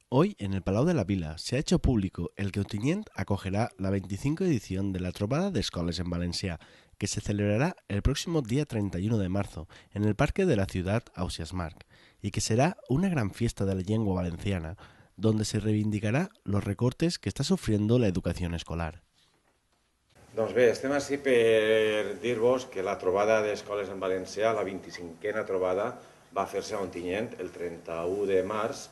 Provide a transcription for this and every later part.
Hoy, en el Palau de la Vila, se ha hecho público el que Ontinyent acogerá la 25 edición de la Trobada d'Escoles en Valencià, que se celebrará el próximo día 31 de marzo en el Parque de la Ciudad Ausiàs Marc, y que será una gran fiesta de la lengua valenciana, donde se reivindicará los recortes que está sufriendo la educación escolar. Doncs bé, estem així per dir-vos que la trobada d'escoles en valencià, la 25a trobada, va fer-se a Ontinyent el 31 de març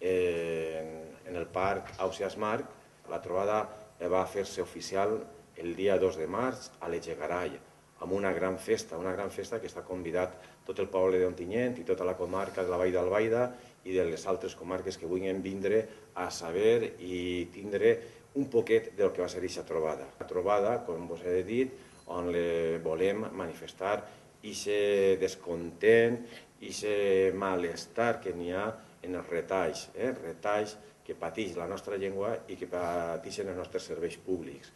en el Parc Ausiàs Marc. La trobada va fer-se oficial el dia 2 de març a l'Echegaray, amb una gran festa que està convidat tot el poble d'Ontinyent i tota la comarca de la Vall d'Albaida i de les altres comarques que vulguin vindre a saber i tindre un poquet del que va ser aquesta trobada. La trobada, com vos he dit, on volem manifestar aquest descontent, aquest malestar que n'hi ha en els retalls que pateix la nostra llengua i que pateixen els nostres serveis públics.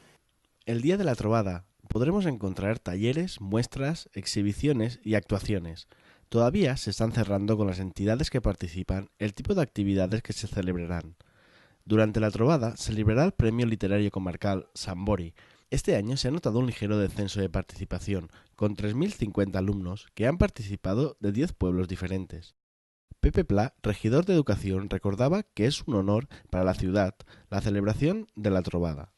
El día de la Trovada podremos encontrar talleres, muestras, exhibiciones y actuaciones. Todavía se están cerrando con las entidades que participan el tipo de actividades que se celebrarán. Durante la Trovada se librará el Premio Literario Comarcal Sambori. Este año se ha notado un ligero descenso de participación, con 3.050 alumnos que han participado de 10 pueblos diferentes. Pepe Pla, regidor de Educación, recordaba que es un honor para la ciudad la celebración de la Trovada.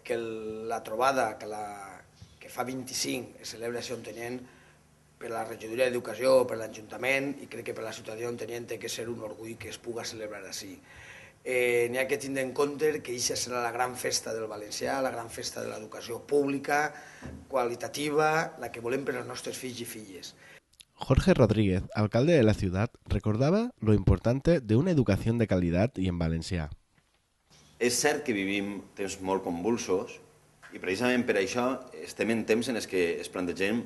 Que la trobada que fa 25 es celebra a Ontinyent per la regidoria d'Educació, per l'Ajuntament i crec que per la ciutadania d'Ontinyent té que ser un orgull que es puga celebrar així. N'hi ha que tindre en compte que aquesta serà la gran festa del valencià, la gran festa de l'educació pública, qualitativa, la que volem per als nostres fills i filles. Jorge Rodríguez, alcalde de la ciudad, recordaba lo importante de una educación de calidad y en valencià. És cert que vivim temps molt convulsos i precisament per això estem en temps en els que es plantegem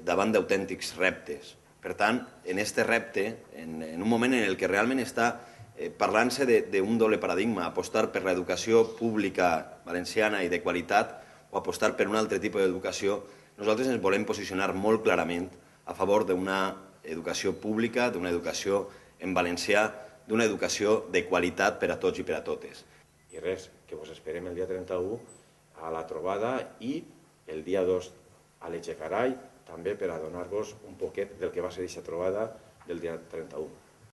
davant d'autèntics reptes. Per tant, en aquest repte, en un moment en el que realment està parlant-se d'un doble paradigma, apostar per l'educació pública valenciana i de qualitat o apostar per un altre tipus d'educació, nosaltres ens volem posicionar molt clarament a favor d'una educació pública, d'una educació en valencià, d'una educació de qualitat per a tots i per a totes. I res, que vos esperem el dia 31 a la trobada i el dia 2 a l'Echegaray, també per a donar-vos un poquet del que va ser aquesta trobada del dia 31.